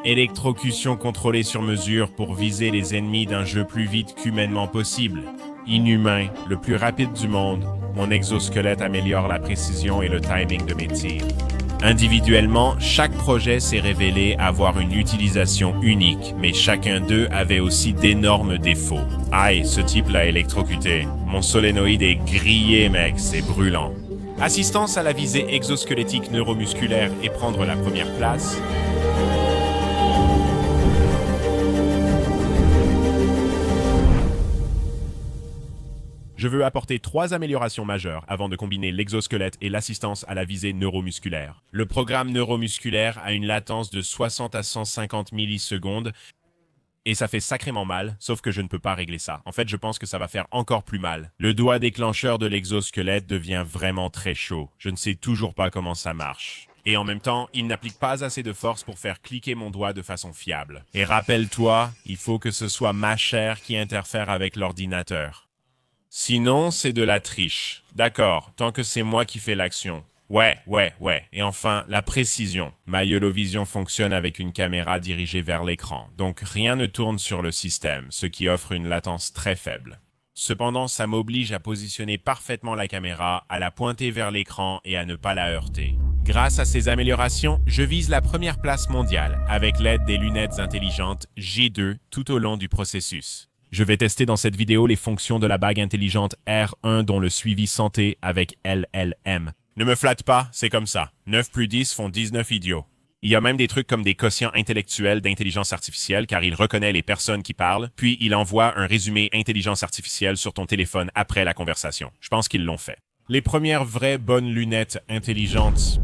Électrocution contrôlée sur mesure pour viser les ennemis d'un jeu plus vite qu'humainement possible. Inhumain, le plus rapide du monde, mon exosquelette améliore la précision et le timing de mes tirs. Individuellement, chaque projet s'est révélé avoir une utilisation unique, mais chacun d'eux avait aussi d'énormes défauts. Aïe, ce type l'a électrocuté. Mon solénoïde est grillé, mec, c'est brûlant. Assistance à la visée exosquelettique neuromusculaire et prendre la première place. Je veux apporter 3 améliorations majeures avant de combiner l'exosquelette et l'assistance à la visée neuromusculaire. Le programme neuromusculaire a une latence de 60 à 150 millisecondes et ça fait sacrément mal, sauf que je ne peux pas régler ça. En fait, je pense que ça va faire encore plus mal. Le doigt déclencheur de l'exosquelette devient vraiment très chaud. Je ne sais toujours pas comment ça marche. Et en même temps, il n'applique pas assez de force pour faire cliquer mon doigt de façon fiable. Et rappelle-toi, il faut que ce soit ma chair qui interfère avec l'ordinateur. Sinon, c'est de la triche. D'accord, tant que c'est moi qui fais l'action. Ouais. Et enfin, la précision. Ma YOLOvision fonctionne avec une caméra dirigée vers l'écran, donc rien ne tourne sur le système, ce qui offre une latence très faible. Cependant, ça m'oblige à positionner parfaitement la caméra, à la pointer vers l'écran et à ne pas la heurter. Grâce à ces améliorations, je vise la première place mondiale avec l'aide des lunettes intelligentes G2 tout au long du processus. Je vais tester dans cette vidéo les fonctions de la bague intelligente R1 dont le suivi santé avec LLM. Ne me flatte pas, c'est comme ça. 9 plus 10 font 19 idiots. Il y a même des trucs comme des quotients intellectuels d'intelligence artificielle car il reconnaît les personnes qui parlent, puis il envoie un résumé intelligence artificielle sur ton téléphone après la conversation. Je pense qu'ils l'ont fait. Les premières vraies bonnes lunettes intelligentes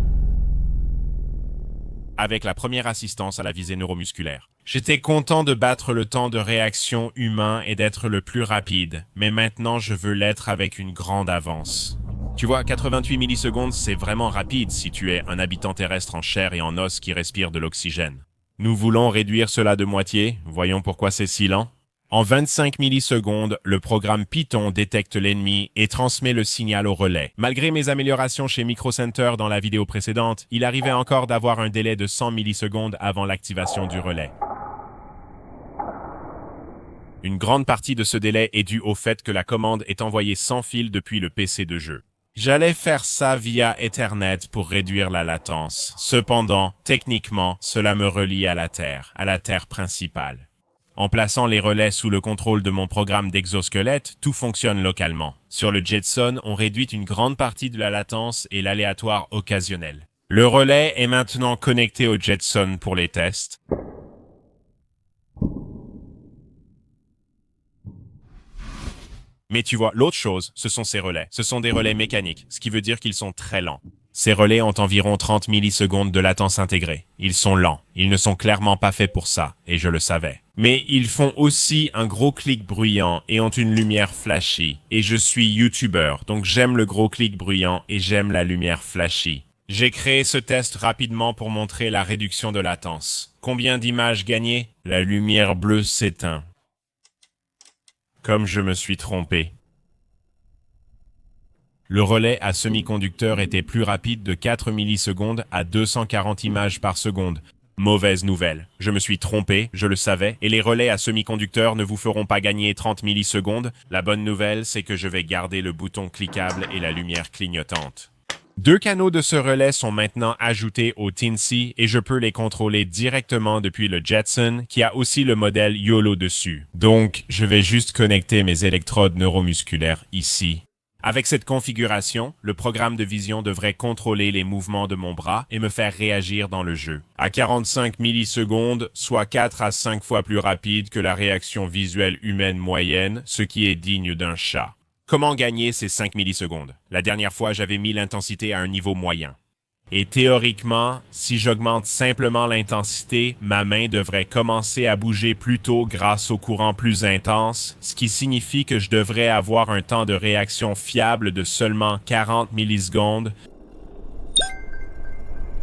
avec la première assistance à la visée neuromusculaire. J'étais content de battre le temps de réaction humain et d'être le plus rapide, mais maintenant je veux l'être avec une grande avance. Tu vois, 88 millisecondes, c'est vraiment rapide si tu es un habitant terrestre en chair et en os qui respire de l'oxygène. Nous voulons réduire cela de moitié, voyons pourquoi c'est si lent. En 25 millisecondes, le programme Python détecte l'ennemi et transmet le signal au relais. Malgré mes améliorations chez Micro Center dans la vidéo précédente, il arrivait encore d'avoir un délai de 100 millisecondes avant l'activation du relais. Une grande partie de ce délai est due au fait que la commande est envoyée sans fil depuis le PC de jeu. J'allais faire ça via Ethernet pour réduire la latence. Cependant, techniquement, cela me relie à la Terre principale. En plaçant les relais sous le contrôle de mon programme d'exosquelette, tout fonctionne localement. Sur le Jetson, on réduit une grande partie de la latence et l'aléatoire occasionnel. Le relais est maintenant connecté au Jetson pour les tests. Mais tu vois, l'autre chose, ce sont ces relais. Ce sont des relais mécaniques, ce qui veut dire qu'ils sont très lents. Ces relais ont environ 30 millisecondes de latence intégrée. Ils sont lents. Ils ne sont clairement pas faits pour ça, et je le savais. Mais ils font aussi un gros clic bruyant et ont une lumière flashy. Et je suis YouTuber, donc j'aime le gros clic bruyant et j'aime la lumière flashy. J'ai créé ce test rapidement pour montrer la réduction de latence. Combien d'images gagnées? La lumière bleue s'éteint. Comme je me suis trompé. Le relais à semi-conducteur était plus rapide de 4 millisecondes à 240 images par seconde. Mauvaise nouvelle. Je me suis trompé, je le savais, et les relais à semi-conducteur ne vous feront pas gagner 30 millisecondes. La bonne nouvelle, c'est que je vais garder le bouton cliquable et la lumière clignotante. 2 canaux de ce relais sont maintenant ajoutés au Teensy et je peux les contrôler directement depuis le Jetson qui a aussi le modèle YOLO dessus. Donc, je vais juste connecter mes électrodes neuromusculaires ici. Avec cette configuration, le programme de vision devrait contrôler les mouvements de mon bras et me faire réagir dans le jeu. À 45 millisecondes, soit 4 à 5 fois plus rapide que la réaction visuelle humaine moyenne, ce qui est digne d'un chat. Comment gagner ces 5 millisecondes? La dernière fois, j'avais mis l'intensité à un niveau moyen. Et théoriquement, si j'augmente simplement l'intensité, ma main devrait commencer à bouger plus tôt grâce au courant plus intense, ce qui signifie que je devrais avoir un temps de réaction fiable de seulement 40 millisecondes.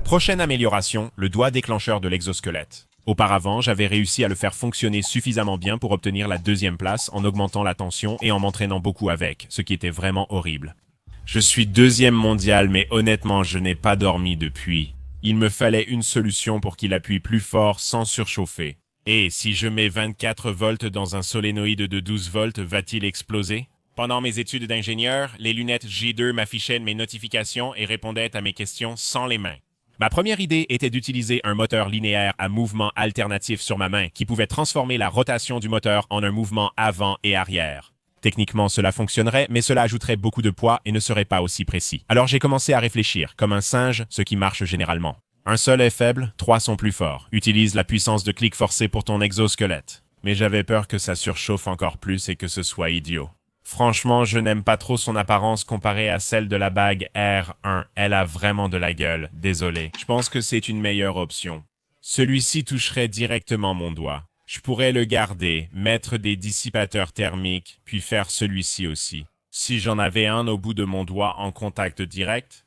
Prochaine amélioration, le doigt déclencheur de l'exosquelette. Auparavant, j'avais réussi à le faire fonctionner suffisamment bien pour obtenir la 2e place en augmentant la tension et en m'entraînant beaucoup avec, ce qui était vraiment horrible. Je suis 2e mondial, mais honnêtement, je n'ai pas dormi depuis. Il me fallait une solution pour qu'il appuie plus fort sans surchauffer. Et si je mets 24 volts dans un solénoïde de 12 volts, va-t-il exploser? Pendant mes études d'ingénieur, les lunettes J2 m'affichaient mes notifications et répondaient à mes questions sans les mains. Ma première idée était d'utiliser un moteur linéaire à mouvement alternatif sur ma main qui pouvait transformer la rotation du moteur en un mouvement avant et arrière. Techniquement, cela fonctionnerait, mais cela ajouterait beaucoup de poids et ne serait pas aussi précis. Alors j'ai commencé à réfléchir, comme un singe, ce qui marche généralement. Un seul est faible, 3 sont plus forts. Utilise la puissance de clic forcé pour ton exosquelette. Mais j'avais peur que ça surchauffe encore plus et que ce soit idiot. Franchement, je n'aime pas trop son apparence comparée à celle de la bague R1. Elle a vraiment de la gueule, désolé. Je pense que c'est une meilleure option. Celui-ci toucherait directement mon doigt. Je pourrais le garder, mettre des dissipateurs thermiques, puis faire celui-ci aussi. Si j'en avais un au bout de mon doigt en contact direct,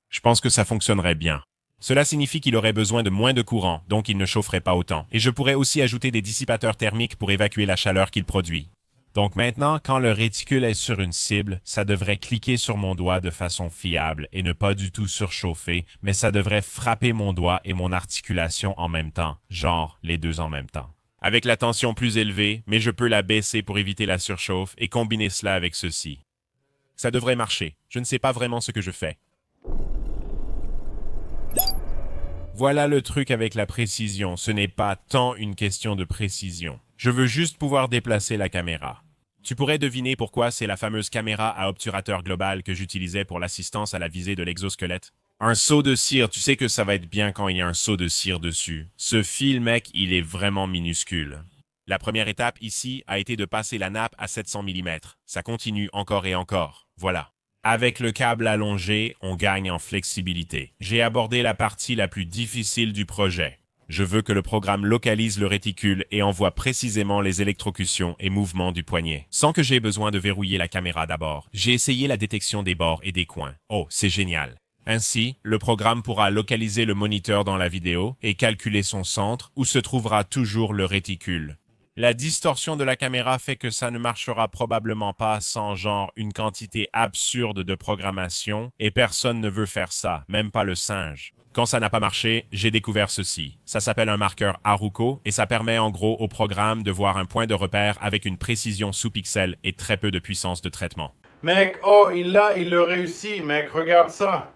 je pense que ça fonctionnerait bien. Cela signifie qu'il aurait besoin de moins de courant, donc il ne chaufferait pas autant. Et je pourrais aussi ajouter des dissipateurs thermiques pour évacuer la chaleur qu'il produit. Donc maintenant, quand le réticule est sur une cible, ça devrait cliquer sur mon doigt de façon fiable et ne pas du tout surchauffer, mais ça devrait frapper mon doigt et mon articulation en même temps, genre les deux en même temps. Avec la tension plus élevée, mais je peux la baisser pour éviter la surchauffe et combiner cela avec ceci. Ça devrait marcher. Je ne sais pas vraiment ce que je fais. Voilà le truc avec la précision, ce n'est pas tant une question de précision. Je veux juste pouvoir déplacer la caméra. Tu pourrais deviner pourquoi c'est la fameuse caméra à obturateur global que j'utilisais pour l'assistance à la visée de l'exosquelette. Un seau de cire, tu sais que ça va être bien quand il y a un seau de cire dessus. Ce fil, mec, il est vraiment minuscule. La première étape ici a été de passer la nappe à 700 mm. Ça continue encore et encore. Voilà. Avec le câble allongé, on gagne en flexibilité. J'ai abordé la partie la plus difficile du projet. Je veux que le programme localise le réticule et envoie précisément les électrocutions et mouvements du poignet, sans que j'aie besoin de verrouiller la caméra d'abord. J'ai essayé la détection des bords et des coins. Oh, c'est génial. Ainsi, le programme pourra localiser le moniteur dans la vidéo et calculer son centre où se trouvera toujours le réticule. La distorsion de la caméra fait que ça ne marchera probablement pas sans genre une quantité absurde de programmation et personne ne veut faire ça, même pas le singe. Quand ça n'a pas marché, j'ai découvert ceci. Ça s'appelle un marqueur Haruko et ça permet en gros au programme de voir un point de repère avec une précision sous pixel et très peu de puissance de traitement. Mec, il le réussit, mec, regarde ça.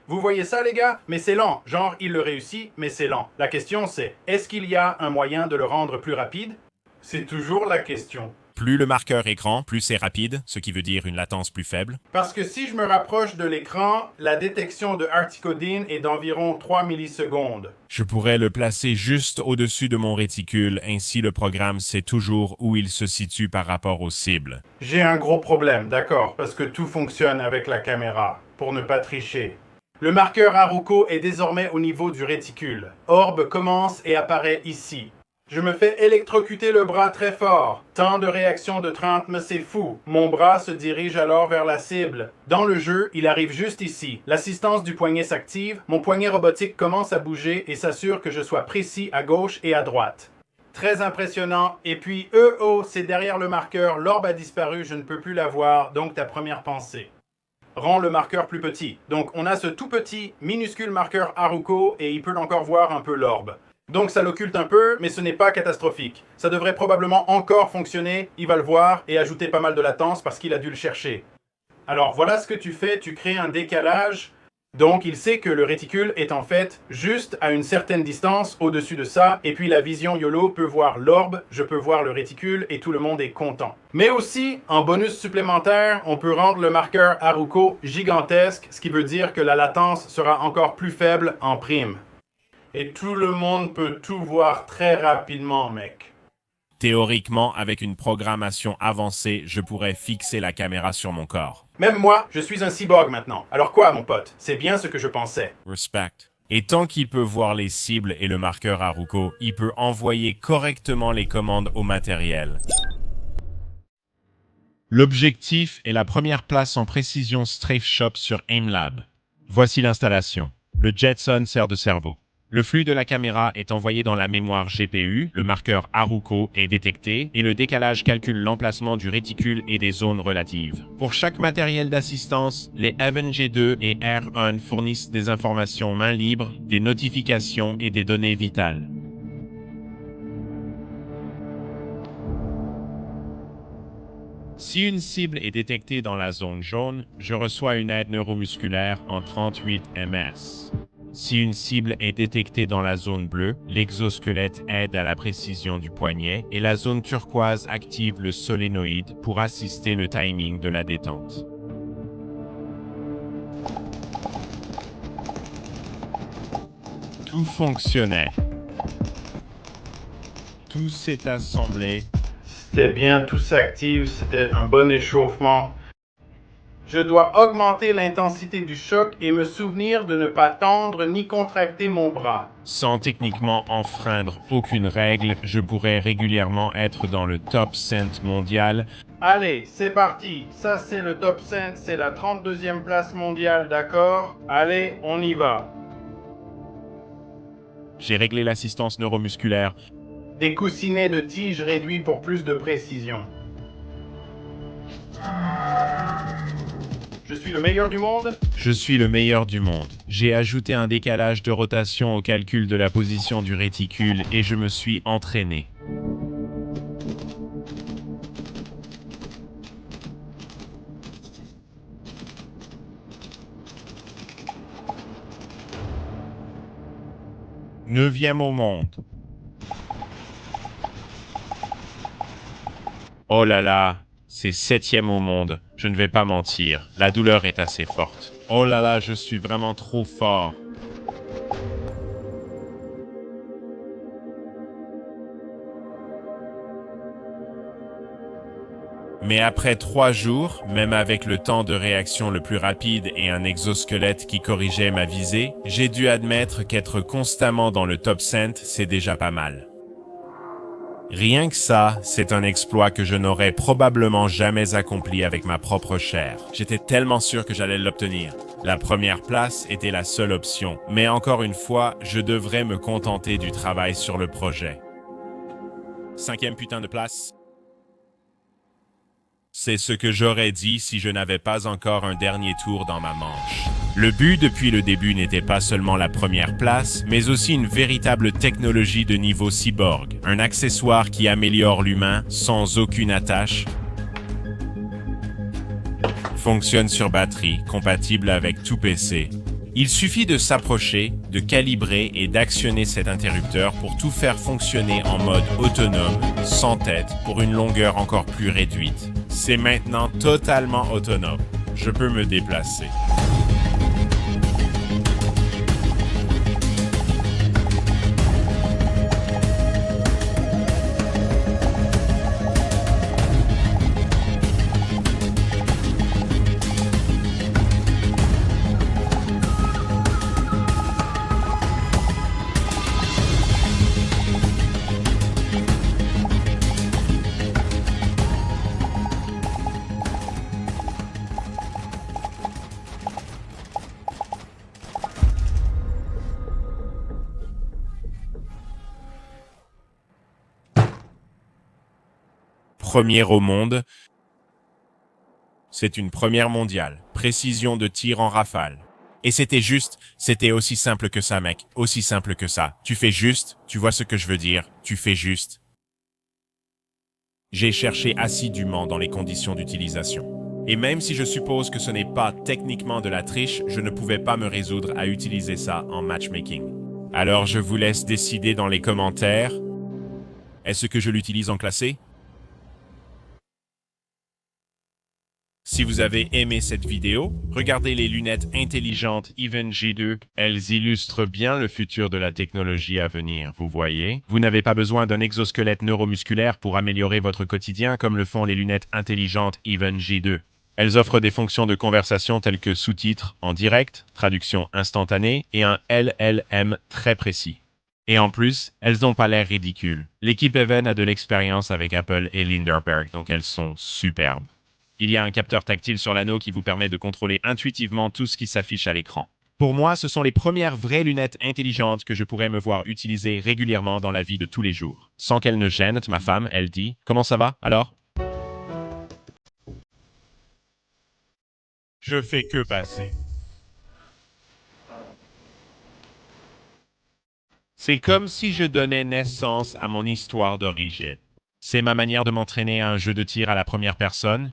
Vous voyez ça, les gars? Mais c'est lent. Genre, il le réussit, mais c'est lent. La question, c'est, est-ce qu'il y a un moyen de le rendre plus rapide? C'est toujours la question. Plus le marqueur écran, plus c'est rapide, ce qui veut dire une latence plus faible. Parce que si je me rapproche de l'écran, la détection de articodine est d'environ 3 millisecondes. Je pourrais le placer juste au-dessus de mon réticule, ainsi le programme sait toujours où il se situe par rapport aux cibles. J'ai un gros problème, d'accord, parce que tout fonctionne avec la caméra, pour ne pas tricher. Le marqueur Haruko est désormais au niveau du réticule. Orbe commence et apparaît ici. Je me fais électrocuter le bras très fort. Temps de réaction de 30, mais c'est fou. Mon bras se dirige alors vers la cible. Dans le jeu, il arrive juste ici. L'assistance du poignet s'active, mon poignet robotique commence à bouger et s'assure que je sois précis à gauche et à droite. Très impressionnant. Et puis, c'est derrière le marqueur, l'orbe a disparu, je ne peux plus la voir, donc ta première pensée. Rends le marqueur plus petit. Donc, on a ce tout petit, minuscule marqueur Haruko et il peut encore voir un peu l'orbe. Donc ça l'occulte un peu, mais ce n'est pas catastrophique. Ça devrait probablement encore fonctionner, il va le voir, et ajouter pas mal de latence parce qu'il a dû le chercher. Alors voilà ce que tu fais, tu crées un décalage. Donc il sait que le réticule est en fait juste à une certaine distance au-dessus de ça, et puis la vision YOLO peut voir l'orbe, je peux voir le réticule, et tout le monde est content. Mais aussi, en bonus supplémentaire, on peut rendre le marqueur Haruko gigantesque, ce qui veut dire que la latence sera encore plus faible en prime. Et tout le monde peut tout voir très rapidement, mec. Théoriquement, avec une programmation avancée, je pourrais fixer la caméra sur mon corps. Même moi, je suis un cyborg maintenant. Alors quoi, mon pote? C'est bien ce que je pensais. Respect. Et tant qu'il peut voir les cibles et le marqueur Haruko, il peut envoyer correctement les commandes au matériel. L'objectif est la première place en précision Strafe Shop sur AimLab. Voici l'installation. Le Jetson sert de cerveau. Le flux de la caméra est envoyé dans la mémoire GPU, le marqueur Haruko est détecté et le décalage calcule l'emplacement du réticule et des zones relatives. Pour chaque matériel d'assistance, les Even G2 et R1 fournissent des informations main libre, des notifications et des données vitales. Si une cible est détectée dans la zone jaune, je reçois une aide neuromusculaire en 38 ms. Si une cible est détectée dans la zone bleue, l'exosquelette aide à la précision du poignet et la zone turquoise active le solénoïde pour assister le timing de la détente. Tout fonctionnait. Tout s'est assemblé. C'était bien, tout s'active, c'était un bon échauffement. Je dois augmenter l'intensité du choc et me souvenir de ne pas tendre ni contracter mon bras. Sans techniquement enfreindre aucune règle, je pourrais régulièrement être dans le top cent mondial. Allez, c'est parti. Ça, c'est le top 5, c'est la 32e place mondiale, d'accord? Allez, on y va. J'ai réglé l'assistance neuromusculaire. Des coussinets de tige réduits pour plus de précision. Je suis le meilleur du monde? Je suis le meilleur du monde. J'ai ajouté un décalage de rotation au calcul de la position du réticule et je me suis entraîné. Neuvième au monde. Oh là là, c'est septième au monde. Je ne vais pas mentir, la douleur est assez forte. Oh là là, je suis vraiment trop fort. Mais après 3 jours, même avec le temps de réaction le plus rapide et un exosquelette qui corrigeait ma visée, j'ai dû admettre qu'être constamment dans le top cent, c'est déjà pas mal. Rien que ça, c'est un exploit que je n'aurais probablement jamais accompli avec ma propre chair. J'étais tellement sûr que j'allais l'obtenir. La première place était la seule option, mais encore une fois, je devrais me contenter du travail sur le projet. 5e putain de place. C'est ce que j'aurais dit si je n'avais pas encore un dernier tour dans ma manche. Le but depuis le début n'était pas seulement la première place, mais aussi une véritable technologie de niveau cyborg, un accessoire qui améliore l'humain sans aucune attache, fonctionne sur batterie, compatible avec tout PC. Il suffit de s'approcher, de calibrer et d'actionner cet interrupteur pour tout faire fonctionner en mode autonome, sans tête, pour une longueur encore plus réduite. C'est maintenant totalement autonome. Je peux me déplacer. Première au monde. C'est une première mondiale. Précision de tir en rafale. Et c'était aussi simple que ça, mec. Aussi simple que ça. Tu fais juste, tu vois ce que je veux dire, tu fais juste. J'ai cherché assidûment dans les conditions d'utilisation. Et même si je suppose que ce n'est pas techniquement de la triche, je ne pouvais pas me résoudre à utiliser ça en matchmaking. Alors je vous laisse décider dans les commentaires. Est-ce que je l'utilise en classé? Si vous avez aimé cette vidéo, regardez les lunettes intelligentes Even G2. Elles illustrent bien le futur de la technologie à venir, vous voyez. Vous n'avez pas besoin d'un exosquelette neuromusculaire pour améliorer votre quotidien comme le font les lunettes intelligentes Even G2. Elles offrent des fonctions de conversation telles que sous-titres en direct, traduction instantanée et un LLM très précis. Et en plus, elles n'ont pas l'air ridicules. L'équipe Even a de l'expérience avec Apple et Linderberg, donc elles sont superbes. Il y a un capteur tactile sur l'anneau qui vous permet de contrôler intuitivement tout ce qui s'affiche à l'écran. Pour moi, ce sont les premières vraies lunettes intelligentes que je pourrais me voir utiliser régulièrement dans la vie de tous les jours. Sans qu'elle ne gêne ma femme, elle dit « Comment ça va, alors ?» Je fais que passer. C'est comme si je donnais naissance à mon histoire d'origine. C'est ma manière de m'entraîner à un jeu de tir à la première personne.